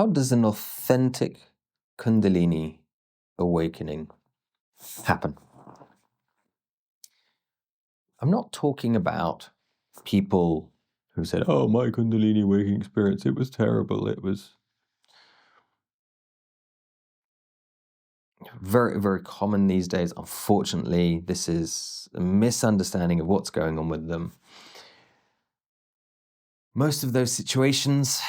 How does an authentic Kundalini awakening happen? I'm not talking about people who said, oh, my Kundalini awakening experience, it was terrible. It was very, very common these days. Unfortunately, this is a misunderstanding of what's going on with them. Most of those situations,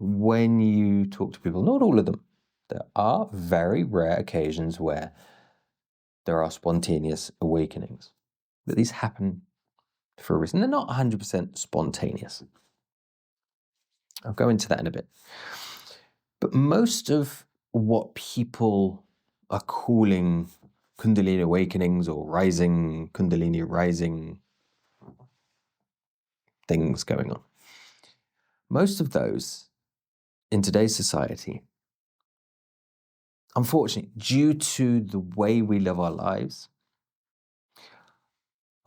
when you talk to people, not all of them, there are very rare occasions where there are spontaneous awakenings. But these happen for a reason. They're not 100% spontaneous. I'll go into that in a bit. But most of what people are calling Kundalini awakenings or rising, Kundalini rising things going on, most of those in today's society, unfortunately, due to the way we live our lives,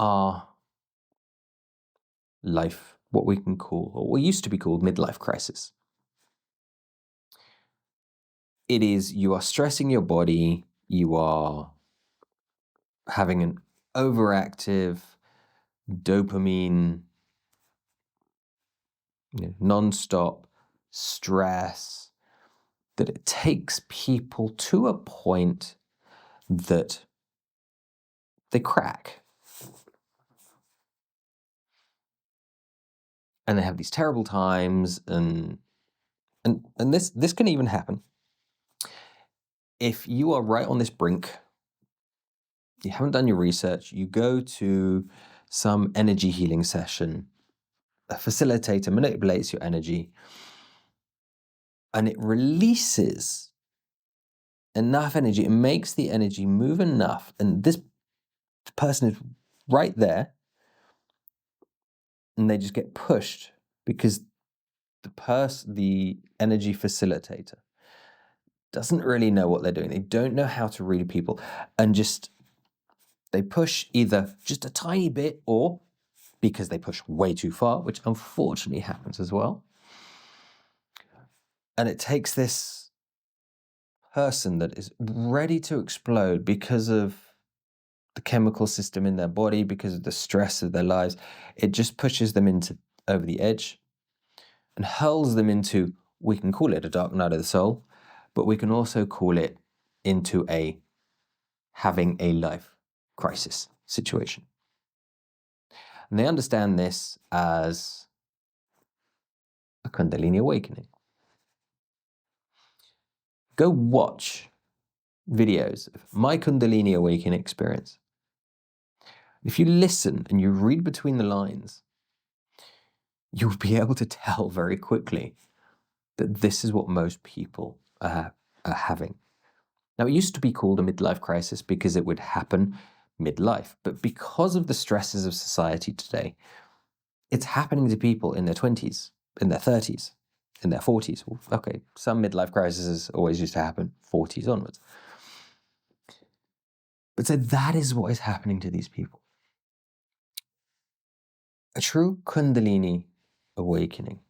are what we can call, or what used to be called, midlife crisis. It is, you are stressing your body, you are having an overactive dopamine, non-stop stress, that it takes people to a point that they crack. And they have these terrible times, and this can even happen if you are right on this brink. You haven't done your research, you go to some energy healing session, a facilitator manipulates your energy, and it releases enough energy, it makes the energy move enough, and this person is right there, and they just get pushed because the energy facilitator doesn't really know what they're doing. They don't know how to read people, and they push either just a tiny bit, or because they push way too far, which unfortunately happens as well. And it takes this person that is ready to explode because of the chemical system in their body, because of the stress of their lives. It just pushes them over the edge and hurls them into, we can call it a dark night of the soul, but we can also call it into having a life crisis situation. And they understand this as a Kundalini awakening. Go watch videos of my Kundalini awakening experience. If you listen and you read between the lines, you'll be able to tell very quickly that this is what most people are having. Now, it used to be called a midlife crisis because it would happen midlife, but because of the stresses of society today, it's happening to people in their 20s, in their 30s, in their 40s. Okay, some midlife crises always used to happen 40s onwards. But so that is what is happening to these people. A true Kundalini awakening,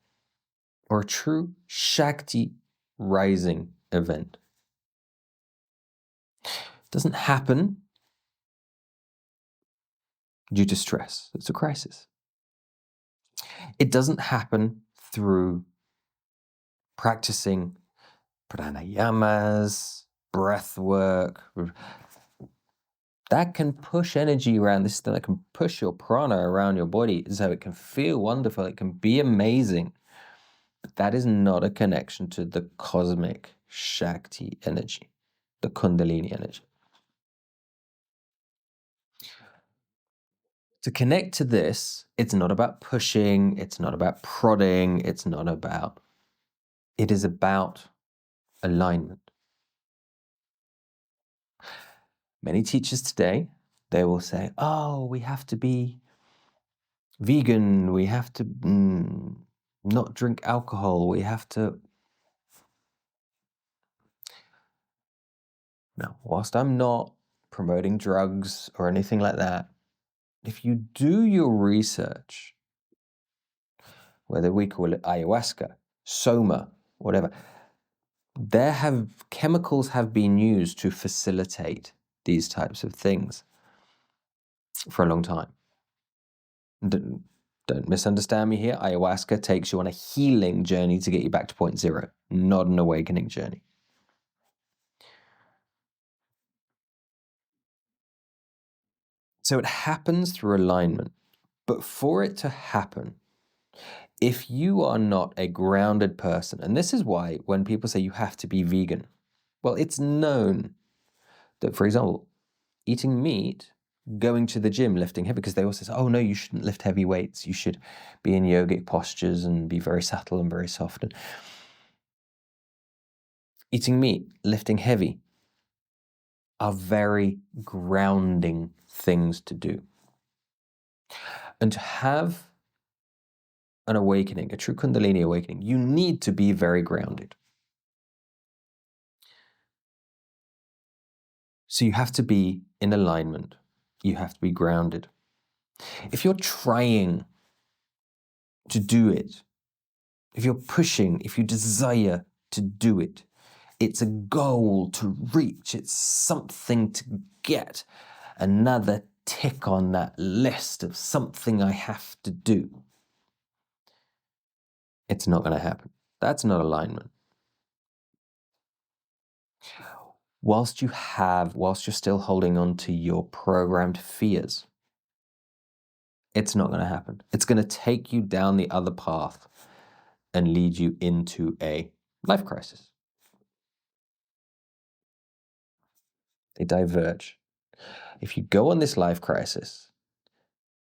or a true Shakti rising event, doesn't happen due to stress. It's a crisis. It doesn't happen through practicing pranayamas, breath work. That can push energy around this, that can push your prana around your body so it can feel wonderful, it can be amazing. But that is not a connection to the cosmic Shakti energy, the Kundalini energy. To connect to this, it's not about pushing, it's not about prodding, it is about alignment. Many teachers today, they will say, oh, we have to be vegan, we have to not drink alcohol, we have to... Now, whilst I'm not promoting drugs or anything like that, if you do your research, whether we call it ayahuasca, soma, whatever, chemicals have been used to facilitate these types of things for a long time. Don't misunderstand me here. Ayahuasca takes you on a healing journey to get you back to point zero, not an awakening journey. So it happens through alignment. But for it to happen, if you are not a grounded person, and this is why when people say you have to be vegan, well, it's known that, for example, eating meat, going to the gym, lifting heavy, because they also say, oh no, you shouldn't lift heavy weights. You should be in yogic postures and be very subtle and very soft. And eating meat, lifting heavy are very grounding things to do. And to have an awakening, a true Kundalini awakening, you need to be very grounded. So you have to be in alignment. You have to be grounded. If you're trying to do it, if you're pushing, if you desire to do it, it's a goal to reach, it's something to get, another tick on that list of something I have to do. It's not going to happen. That's not alignment. Whilst you're still holding on to your programmed fears, it's not going to happen. It's going to take you down the other path and lead you into a life crisis. They diverge. If you go on this life crisis,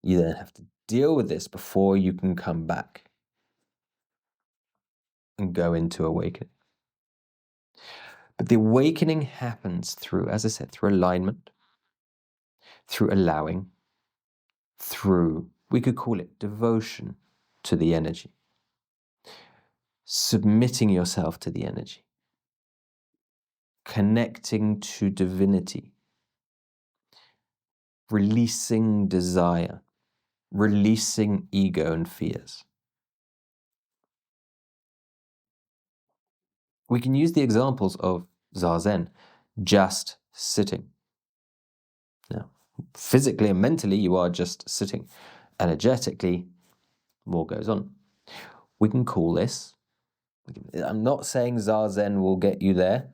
you then have to deal with this before you can come back and go into awakening. But the awakening happens through, as I said, through alignment, through allowing, through, we could call it devotion to the energy, submitting yourself to the energy, connecting to divinity, releasing desire, releasing ego and fears. We can use the examples of Zazen, just sitting. Now, physically and mentally, you are just sitting. Energetically, more goes on. We can call this, I'm not saying Zazen will get you there.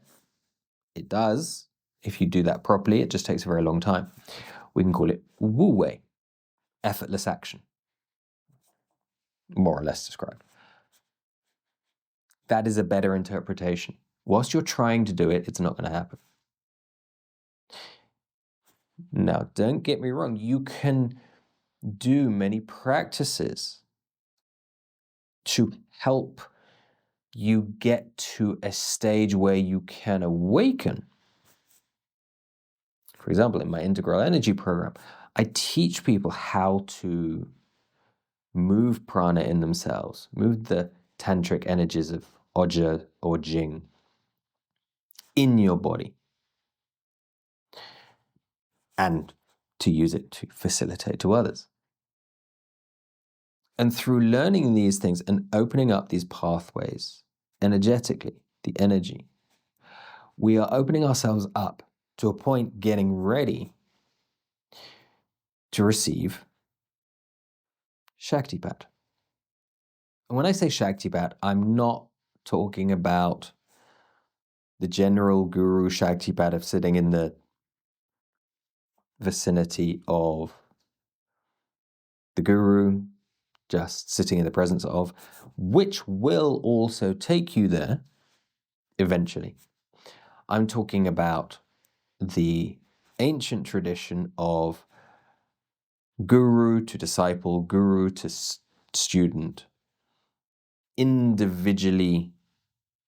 It does. If you do that properly, it just takes a very long time. We can call it Wu Wei, effortless action. More or less described. That is a better interpretation. Whilst you're trying to do it, it's not going to happen. Now, don't get me wrong. You can do many practices to help you get to a stage where you can awaken. For example, in my integral energy program, I teach people how to move prana in themselves, move the tantric energies of Oja or Jing in your body, and to use it to facilitate to others. And through learning these things and opening up these pathways energetically, the energy, we are opening ourselves up to a point getting ready to receive SHAKTIPAT. And when I say SHAKTIPAT, I'm not talking about the general guru SHAKTIPAT of sitting in the vicinity of the guru, just sitting in the presence of, which will also take you there eventually. I'm talking about the ancient tradition of guru to disciple, guru to student, individually,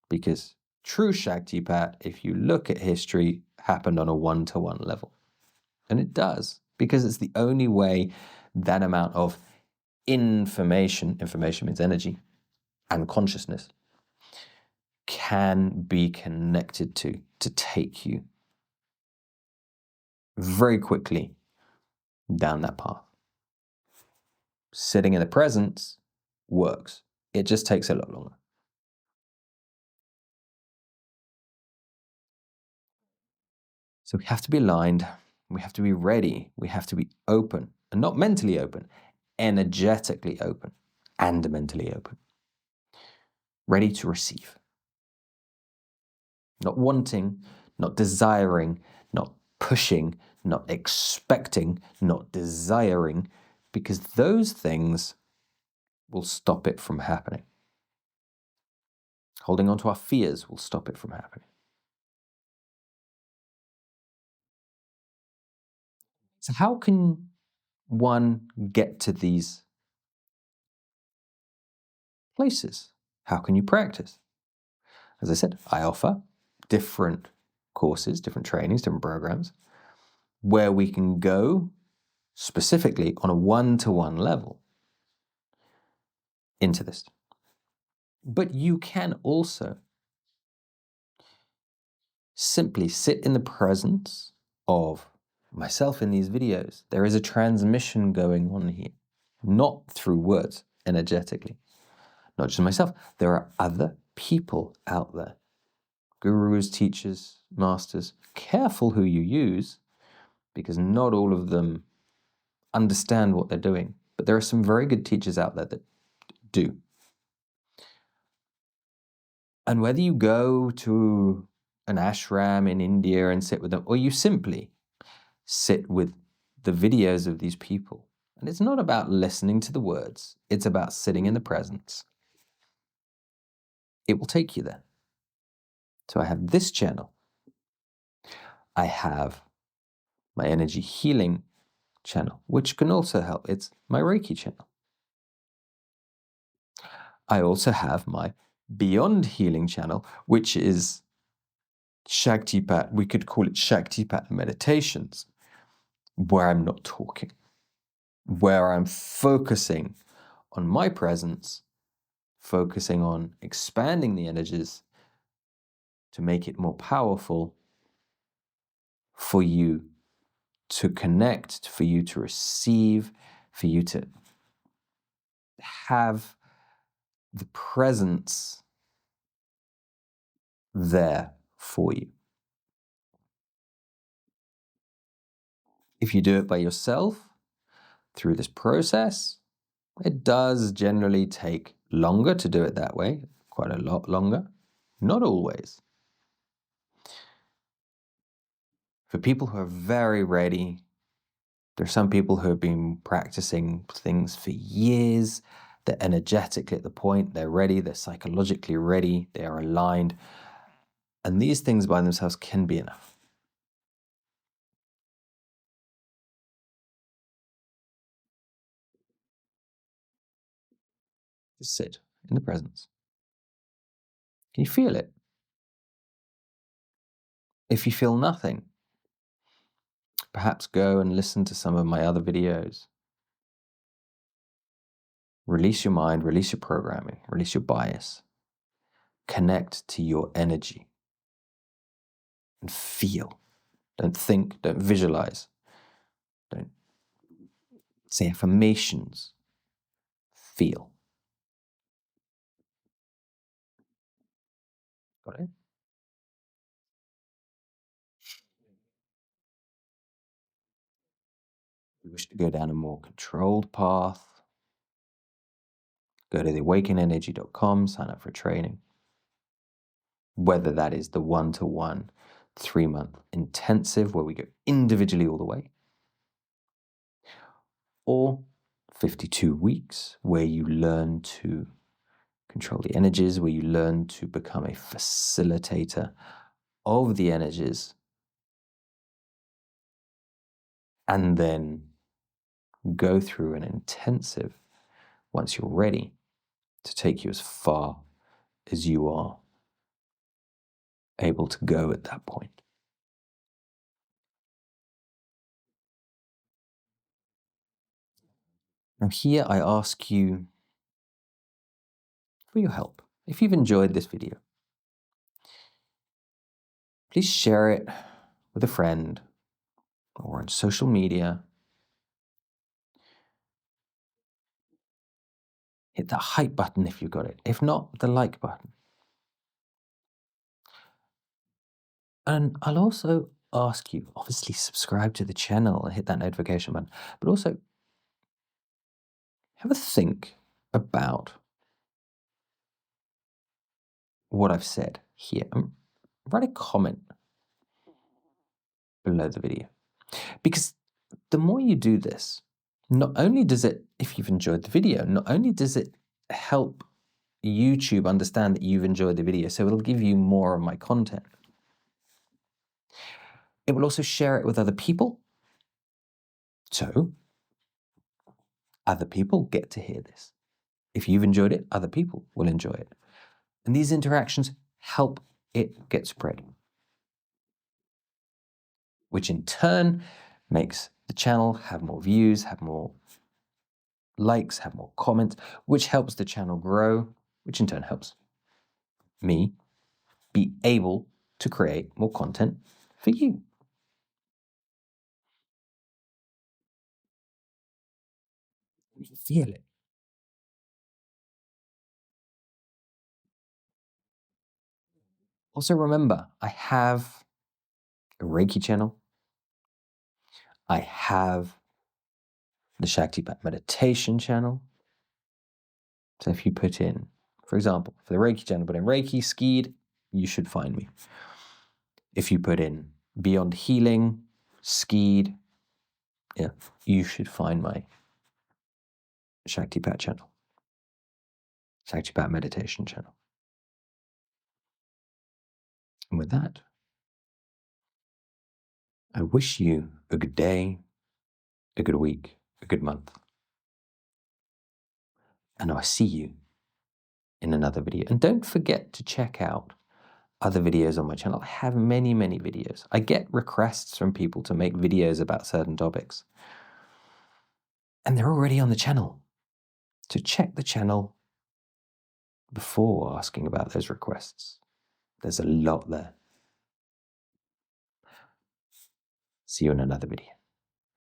because true Shaktipat, if you look at history, happened on a one-to-one level. And it does, because it's the only way that amount of information means energy, and consciousness, can be connected to take you very quickly down that path. Sitting in the presence works. It just takes a lot longer. So we have to be aligned, we have to be ready, we have to be open, and not mentally open, energetically open and mentally open. Ready to receive. Not wanting, not desiring, not pushing, not expecting, not desiring, because those things will stop it from happening. Holding on to our fears will stop it from happening. So how can one get to these places? How can you practice? As I said, I offer different courses, different trainings, different programs where we can go specifically on a one-to-one level into this. But you can also simply sit in the presence of myself in these videos. There is a transmission going on here, not through words, energetically. Not just myself. There are other people out there. Gurus, teachers, masters. Careful who you use, because not all of them understand what they're doing. But there are some very good teachers out there that do. And whether you go to an ashram in India and sit with them, or you simply sit with the videos of these people. And it's not about listening to the words, it's about sitting in the presence. It will take you there. So I have this channel. I have my energy healing channel, which can also help. It's my Reiki channel. I also have my Beyond Healing channel, which is SHAKTIPAT. We could call it SHAKTIPAT meditations, where I'm not talking, where I'm focusing on my presence, focusing on expanding the energies to make it more powerful for you to connect, for you to receive, for you to have the presence there for you. If you do it by yourself through this process, it does generally take longer to do it that way, quite a lot longer. Not always. For people who are very ready, there are some people who have been practicing things for years. They're energetically at the point, they're ready, they're psychologically ready, they are aligned. And these things by themselves can be enough. Just sit in the presence. Can you feel it? If you feel nothing, perhaps go and listen to some of my other videos. Release your mind, release your programming, release your bias. Connect to your energy and feel. Don't think, don't visualize, don't say affirmations. Feel. Got it? If you wish to go down a more controlled path, go to theawakenenergy.com, sign up for training. Whether that is the one-to-one 3-month intensive where we go individually all the way, or 52 weeks where you learn to control the energies, where you learn to become a facilitator of the energies, and then go through an intensive, once you're ready, to take you as far as you are able to go at that point. Now here I ask you for your help. If you've enjoyed this video, please share it with a friend or on social media. Hit that hype button if you've got it. If not, the like button. And I'll also ask you, obviously subscribe to the channel and hit that notification button, but also have a think about what I've said here. Write a comment below the video. Because the more you do this, not only does it, if you've enjoyed the video, not only does it help YouTube understand that you've enjoyed the video, so it'll give you more of my content. It will also share it with other people. So other people get to hear this. If you've enjoyed it, other people will enjoy it. And these interactions help it get spread, which in turn makes the channel have more views, have more likes, have more comments, which helps the channel grow, which in turn helps me be able to create more content for you. You feel it. Also remember, I have a Reiki channel. I have the SHAKTIPAT meditation channel. So if you put in, for example, for the Reiki channel, put in Reiki, Skeed, you should find me. If you put in Beyond Healing, Skeed, yeah, you should find my SHAKTIPAT channel, SHAKTIPAT meditation channel. And with that, I wish you a good day, a good week, a good month. And I'll see you in another video. And don't forget to check out other videos on my channel. I have many, many videos. I get requests from people to make videos about certain topics. And they're already on the channel. So check the channel before asking about those requests. There's a lot there. See you in another video.